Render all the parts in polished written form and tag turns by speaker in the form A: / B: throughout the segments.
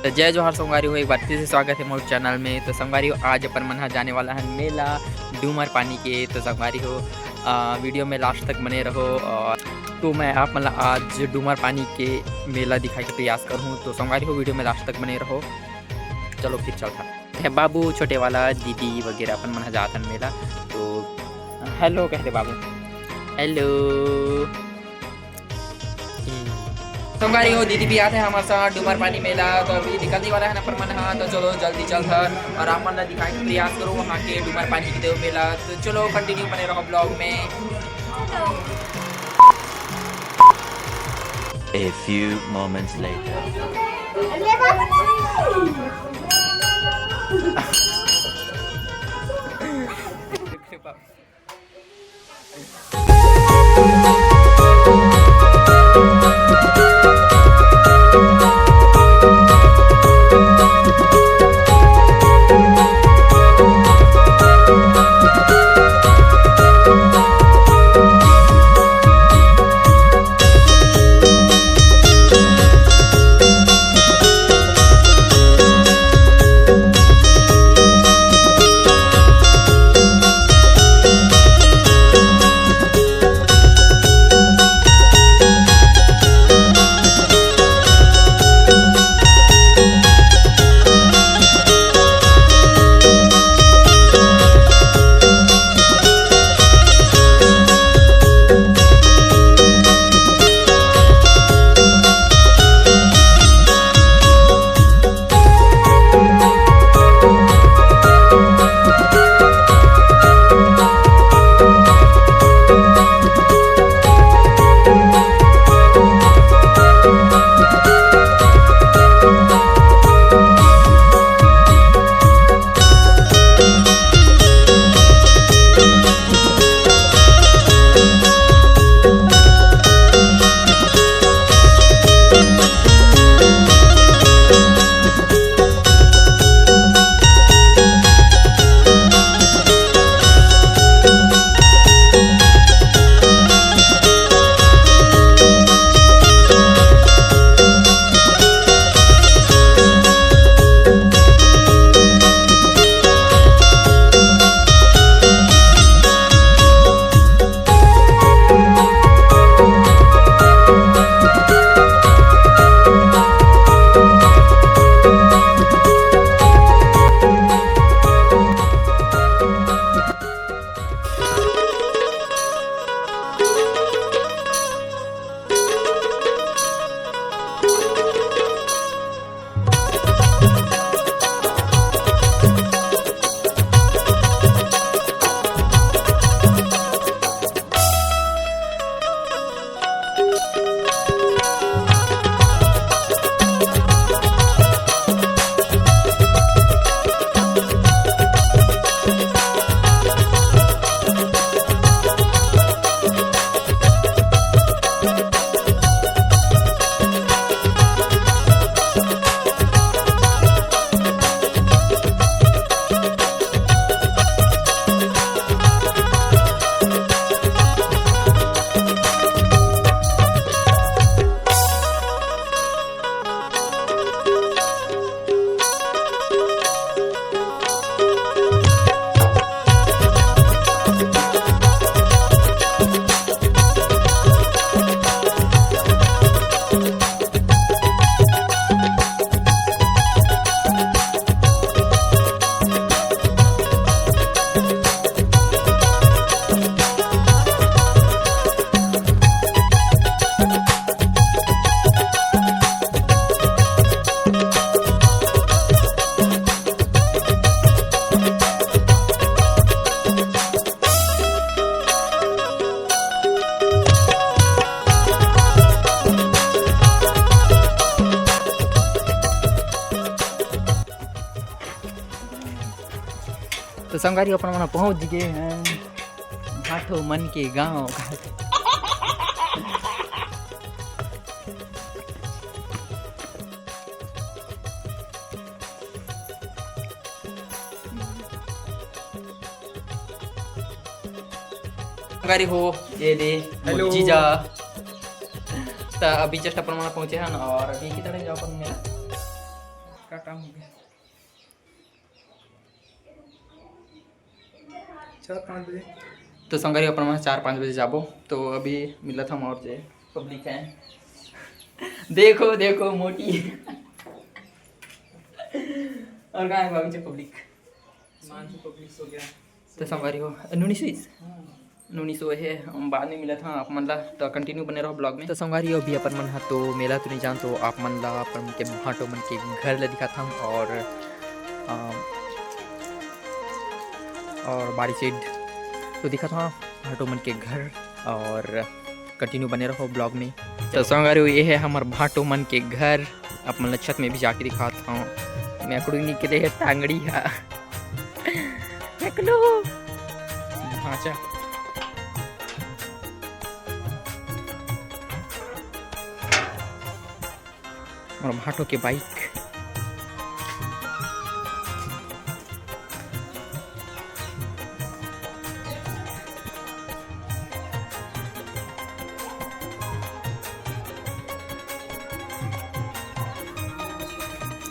A: तो जय जोहार संगवारी हो, एक बार फिर से स्वागत है मोर चैनल में। तो संगवारी हो, आज अपन मन जाने वाला है मेला डूमर पानी के। तो संगवारी हो वीडियो में लास्ट तक बने रहो। और तो मैं आप मतलब आज डूमर पानी के मेला दिखाने का प्रयास करूँ। तो संगवारी हो, वीडियो में लास्ट तक बने रहो। चलो फिर चलता है बाबू छोटे वाला दीदी वगैरह अपन मन जाता मेला। तो हेलो कहते बाबू, हेलो। संगवारी हो, दीदी भी आते हैं हमारे साथ डूमर पानी मेला। तो अभी निकलने वाला है ना पर मन। हाँ तो चलो जल्दी चलता और आप मन दिखाने का प्रयास करो वहाँ के डूमर पानी के देव मेला। तो चलो कंटिन्यू बने रहो ब्लॉग में।
B: A few moments later.
A: तो संगवारी अपन मन पहुँच गए हैं घाटो मन के गाँव। संगवारी हो, ये दे
C: हेलो
A: जीजा। तो अभी जस्ट अपन मन पहुँचे हैं और अभी की तरह जाओ अपन मेला। काम हो गया।
C: 4-5 बजे
A: तो संगरी अपन वहाँ 4-5 बजे जाबो। तो अभी मिला था और जे पब्लिक है। देखो देखो मोटी और कहाँ है भाभी जी पब्लिक।
C: मानसी पब्लिक हो गया।
A: तो संगरी हो नूनी सो है हम बाद में मिला था आप मन ला। तो कंटिन्यू बने रहो ब्लॉग में। तो संगरी अभी अपन मन हा तो मेला तो नहीं जान तो आप मन ला अपन के भाटो मन के घर ले दिखा था और बाड़ी साइड तो दिखा था भाटो मन के घर। और कंटिन्यू बने रहो ब्लॉग में। तो संगरी ये है हमार भाटो मन के घर। आप मन छत में भी जाके दिखाता हूँ। मैं अकड़ू निकले है टांगड़ी है लो ढांचा। और भाटो के बाइक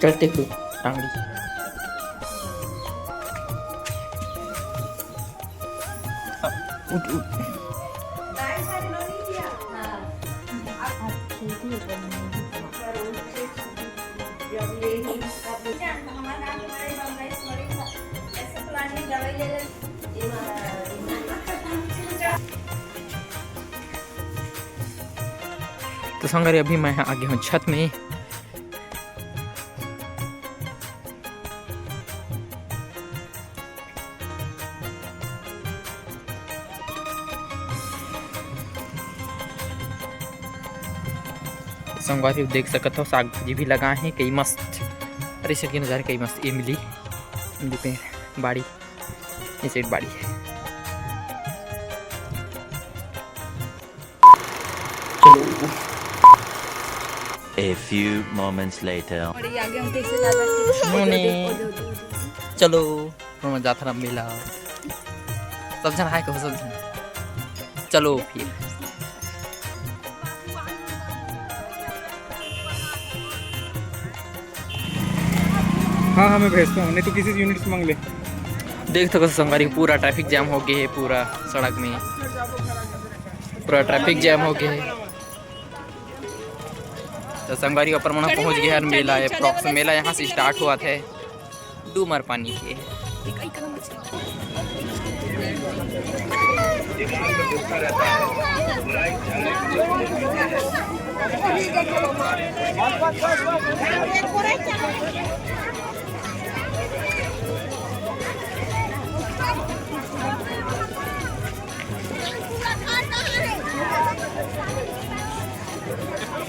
A: करते हुए टांगड़ी। उठ उठ तो संगरी अभी मैं आगे हूँ छत में। संगवारी देख सकते हो साग भाजी भी लगाए हैं कई मस्त। अरे सर के नज़ारे कई मस्त। ये मिली पे बाड़ी ये साइड बाड़ी है। चलो
B: A few moments later.
A: चलो तो जाता रहा मेला सब जन हाय कहो सब जन। चलो फिर
C: हाँ मैं भेजता हूँ, नहीं तो किसी से यूनिट से मांग ले।
A: देख सको संगवारी पूरा ट्रैफिक जाम हो गया है। पूरा सड़क में पूरा ट्रैफिक जाम हो गया है। तो संगवारी ऊपर मना पहुँच गया है मेला। अप्रॉक्स मेला यहाँ से स्टार्ट हुआ था डूमर पानी के।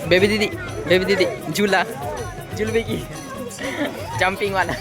A: बेबी दीदी झूला झूलवे की जंपिंग वाला।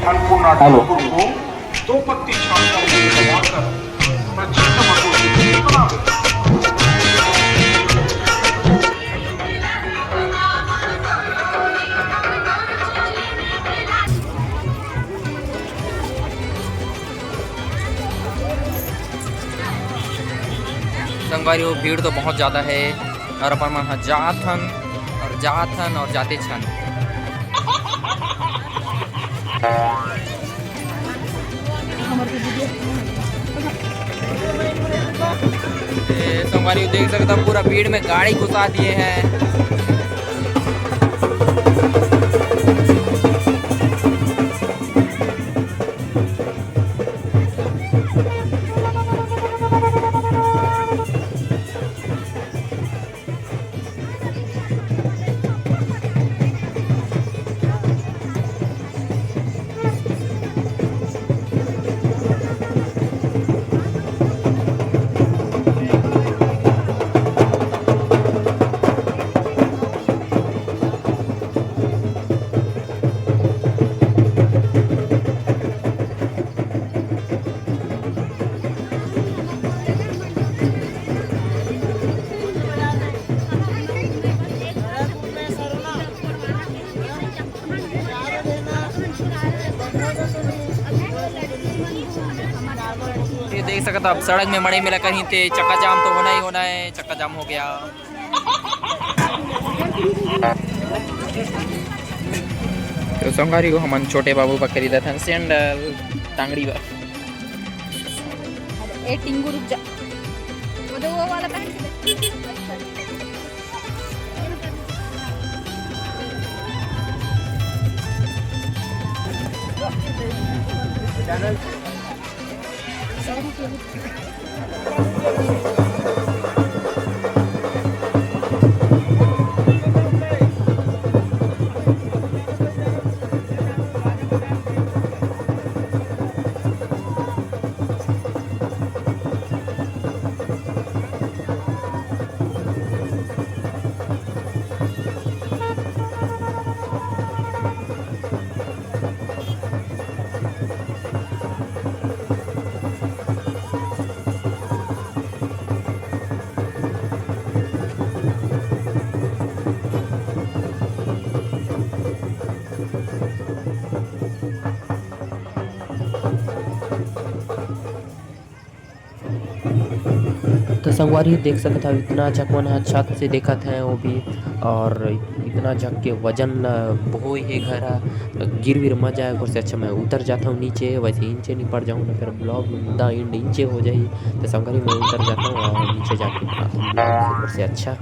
D: अन्नपूर्णा ठाकुर को 2 पत्ती छाप लगाकर प्रचंड मधुर बना
A: संगवारी भीड़ तो बहुत ज़्यादा है। और अपन मन जाथन और जाते छन। ये संगवारी देख सकते हो पूरा भीड़ में गाड़ी घुसा दिए हैं। ये देख सकते हो आप सड़क में मड़े मिला कहीं थे, चक्का जाम तो होना ही होना है। चक्का जाम हो गया। तो संगारी को हम छोटे बाबू का खरीदा था सैंडल टांगड़ी बा।
E: ए टिंगू रुक जा, वो वाला पहन के दे।
F: तो संगवारी देख सकता हो इतना झक मन ह छत से देखत है वो भी, और इतना झक के वजन बोए हे घर गिर विर मत जाए। और से अच्छा मैं उतर जाता हूँ नीचे, वैसे नीचे नहीं पड़ जाऊँ ना फिर ब्लॉग द एंड नीचे हो जाए। तो संगवारी मैं उतर जाता हूँ और नीचे जाके बनाता हूँ से अच्छा।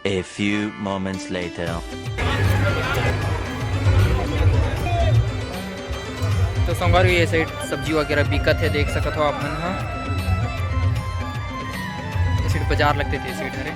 B: A few moments later.
A: तो संगवारी ये साइड सब्जी वगैरह बिकत है, देख सकत हो आप मन ह। ये साइड बाजार लगते थे, साइड हरे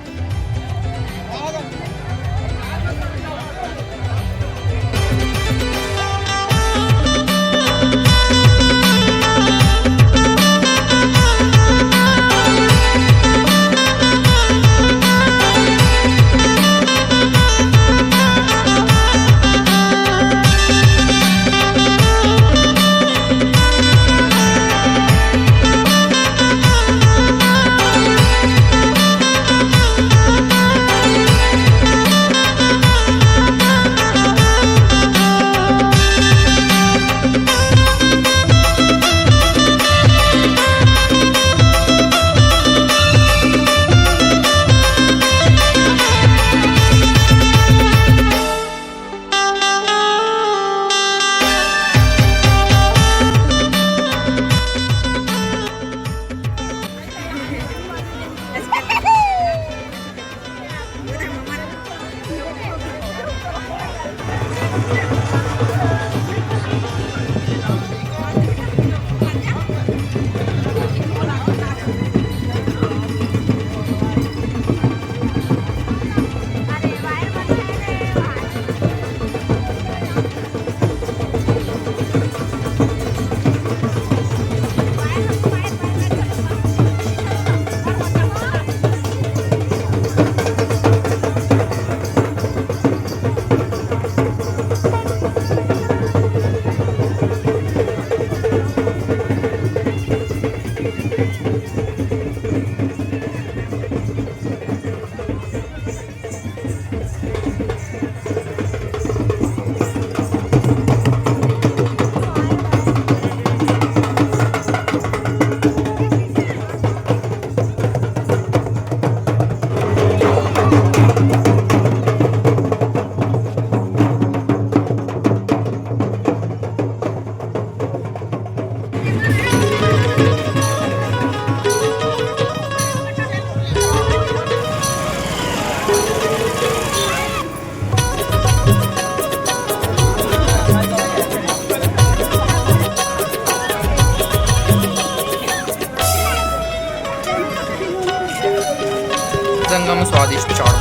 A: जंगम स्वादिष्ट चाट।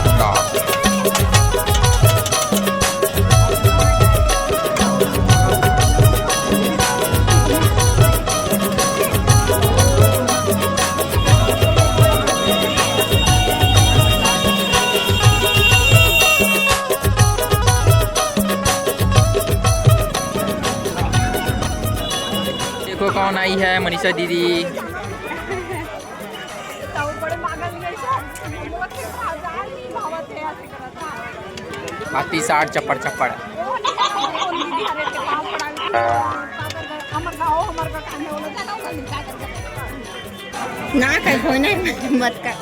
A: देखो कौन आई है, मनीषा दीदी। हाथी साठ चप्पड़ चप्पड़।
E: ना कहीं नहीं मत कर।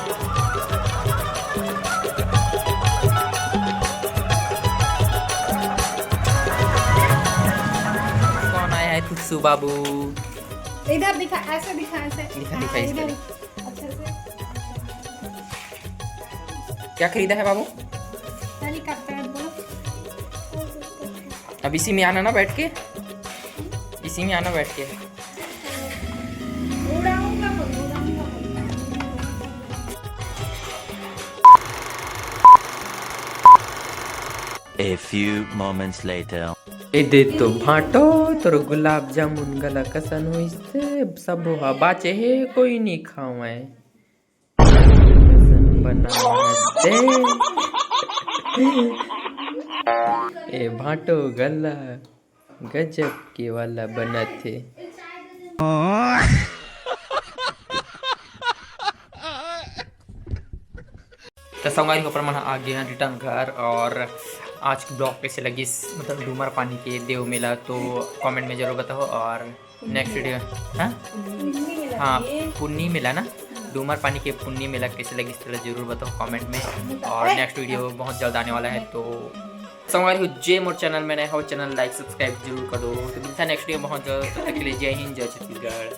A: कौन आया है खुशू बाबू?
E: इधर दिखा, ऐसे दिखा, ऐसे
A: दिखा
E: इधर
A: इसके।
E: अच्छे से।
A: क्या खरीदा है बाबू?
E: हेलीकॉप्टर बोलो।
A: अब इसी में आना ना बैठ के, इसी में आना बैठ के।
E: उड़ाऊंगा।
B: A few moments later.
F: ए दे तो भाटो तोर गुलाब जामुन गला कसन होइसे सब हा बाचे हे कोई नहीं खावे कसन बनाते ए भाटो गला गजब के वाला बना थे।
A: तो संगवारी को प्रमाण आ गया रिटर्न घर। और आज की ब्लॉग कैसे लगी मतलब डूमर पानी के देव मेला तो कमेंट में जरूर बताओ। और नेक्स्ट वीडियो हाँ पुन्नी मेला ना डूमर पानी के पुन्नी मेला कैसे लगी इस तरह जरूर बताओ कमेंट में। और नेक्स्ट वीडियो बहुत जल्द आने वाला है। तो संगवारी हो जे मोर चैनल में नया हो चैनल लाइक सब्सक्राइब जरूर कर दो। तो मिलता है नेक्स्ट वीडियो बहुत जल्द। तब तक के लिए जय हिंद जय छत्तीसगढ़।